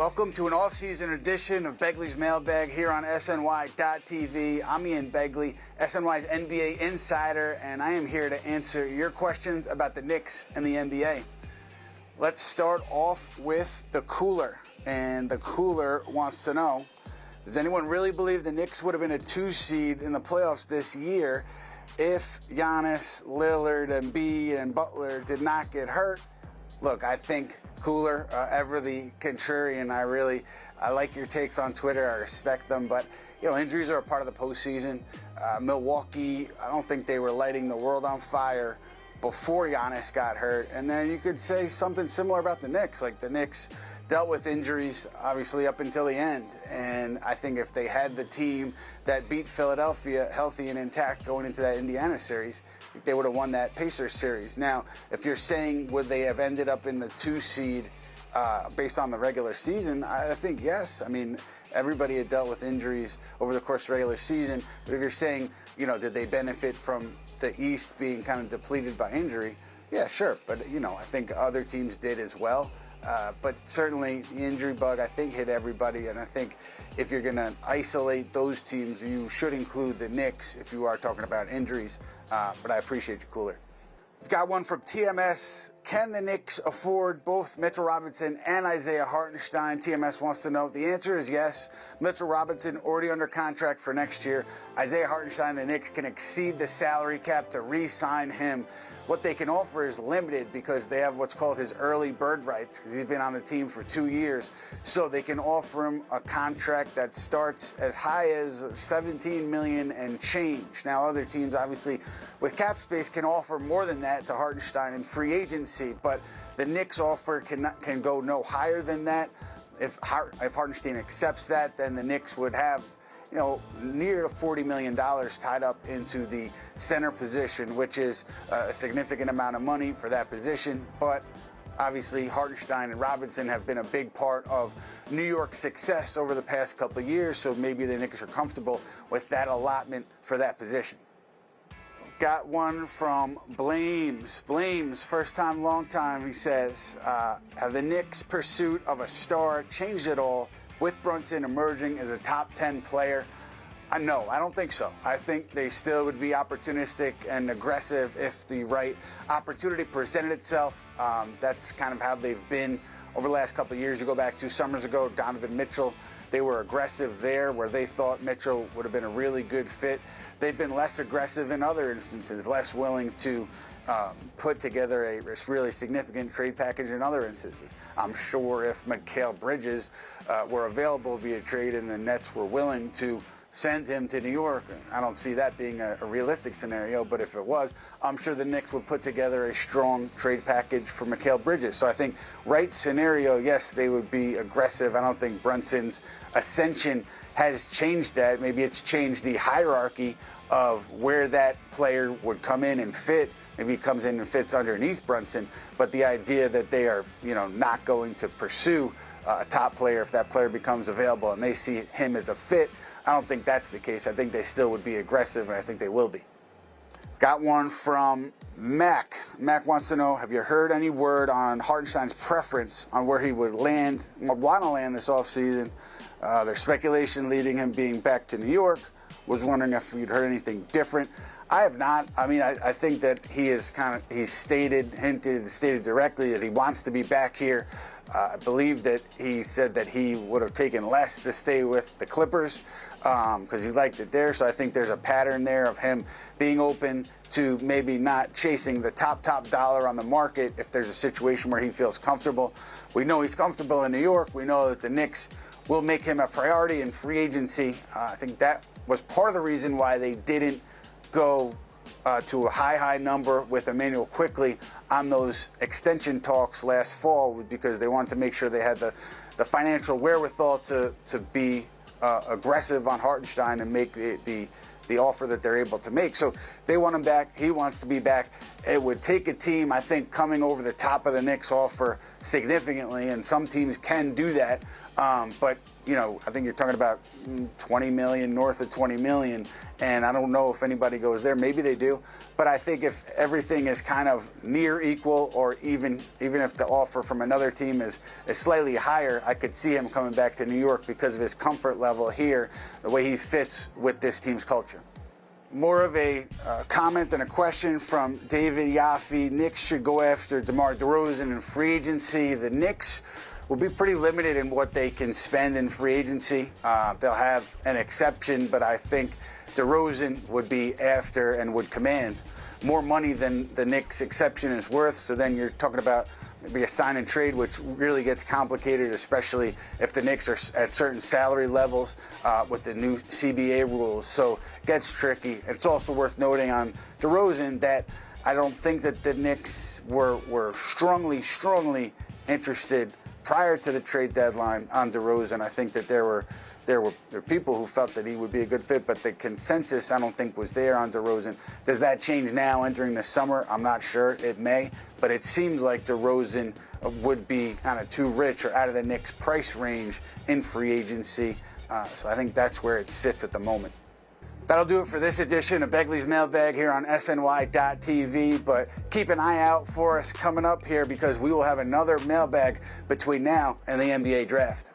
Welcome to an off-season edition of Begley's Mailbag here on SNY.TV. I'm Ian Begley, SNY's NBA insider, and I am here to answer your questions about the Knicks and the NBA. Let's start off with the Cooler. And the Cooler wants to know, does anyone really believe the Knicks would have been a 2 seed in the playoffs this year if Giannis, Lillard, Embiid, and Butler did not get hurt? Look, I think Cooler, ever the contrarian, I like your takes on Twitter. I respect them, but injuries are a part of the postseason. Milwaukee, I don't think they were lighting the world on fire before Giannis got hurt. And then you could say something similar about the Knicks. Like, the Knicks dealt with injuries, obviously, up until the end. And I think if they had the team that beat Philadelphia healthy and intact going into that Indiana series, they would have won that Pacers series. Now, if you're saying would they have ended up in the 2 seed based on the regular season, I think yes. I mean, everybody had dealt with injuries over the course of the regular season. But if you're saying, did they benefit from the East being kind of depleted by injury? Yeah, sure. But, I think other teams did as well. But certainly the injury bug, I think, hit everybody. And I think if you're going to isolate those teams, you should include the Knicks if you are talking about injuries. But I appreciate you, Cooler. We've got one from TMS. Can the Knicks afford both Mitchell Robinson and Isaiah Hartenstein? TMS wants to know. The answer is yes. Mitchell Robinson already under contract for next year. Isaiah Hartenstein, the Knicks can exceed the salary cap to re-sign him. What they can offer is limited because they have what's called his early bird rights because he's been on the team for 2 years. So they can offer him a contract that starts as high as $17 million and change. Now, other teams, obviously, with cap space can offer more than that to Hartenstein in free agency, but the Knicks offer can go no higher than that. If Hartenstein accepts that, then the Knicks would have near $40 million tied up into the center position, which is a significant amount of money for that position. But obviously, Hartenstein and Robinson have been a big part of New York's success over the past couple of years, so maybe the Knicks are comfortable with that allotment for that position. Got one from Blames. Blames, first time, long time, he says, have the Knicks' pursuit of a star changed at all with Brunson emerging as a top 10 player? No, I don't think so. I think they still would be opportunistic and aggressive if the right opportunity presented itself. That's kind of how they've been over the last couple of years. You go back 2 summers ago, Donovan Mitchell, they were aggressive there where they thought Mitchell would have been a really good fit. They've been less aggressive in other instances, less willing to put together a really significant trade package in other instances. I'm sure if Mikal Bridges were available via trade and the Nets were willing to send him to New York, I don't see that being a realistic scenario, but if it was, I'm sure the Knicks would put together a strong trade package for Mikal Bridges. So I think right scenario, yes, they would be aggressive. I don't think Brunson's ascension has changed that. Maybe it's changed the hierarchy of where that player would come in and fit. Maybe he comes in and fits underneath Brunson, but the idea that they are, not going to pursue a top player if that player becomes available and they see him as a fit, I don't think that's the case. I think they still would be aggressive, and I think they will be. Got one from Mac. Mac wants to know, have you heard any word on Hartenstein's preference on where he would land, want to land this offseason? There's speculation leading him being back to New York. Was wondering if you'd heard anything different. I have not. I mean, I think that he's stated directly that he wants to be back here. I believe that he said that he would have taken less to stay with the Clippers because he liked it there. So I think there's a pattern there of him being open to maybe not chasing the top dollar on the market if there's a situation where he feels comfortable. We know he's comfortable in New York. We know that the Knicks will make him a priority in free agency. I think that was part of the reason why they didn't go to a high number with Emmanuel Quickley on those extension talks last fall, because they wanted to make sure they had the financial wherewithal to be aggressive on Hartenstein and make the offer that they're able to make. So they want him back. He wants to be back. It would take a team, I think, coming over the top of the Knicks offer significantly, and some teams can do that. But, I think you're talking about 20 million, north of 20 million, and I don't know if anybody goes there. Maybe they do. But I think if everything is kind of near equal, or even if the offer from another team is slightly higher, I could see him coming back to New York because of his comfort level here, the way he fits with this team's culture. More of a comment than a question from David Yaffe. Knicks should go after DeMar DeRozan in free agency. The Knicks will be pretty limited in what they can spend in free agency. They'll have an exception, but I think DeRozan would be after and would command more money than the Knicks exception is worth. So then you're talking about maybe a sign and trade, which really gets complicated, especially if the Knicks are at certain salary levels with the new CBA rules. So it gets tricky. It's also worth noting on DeRozan that I don't think that the Knicks were strongly interested prior to the trade deadline on DeRozan. I think that there were people who felt that he would be a good fit, but the consensus I don't think was there on DeRozan. Does that change now entering the summer? I'm not sure. It may, but it seems like DeRozan would be kind of too rich or out of the Knicks' price range in free agency. So I think that's where it sits at the moment. That'll do it for this edition of Begley's Mailbag here on SNY.TV, but keep an eye out for us coming up here because we will have another mailbag between now and the NBA draft.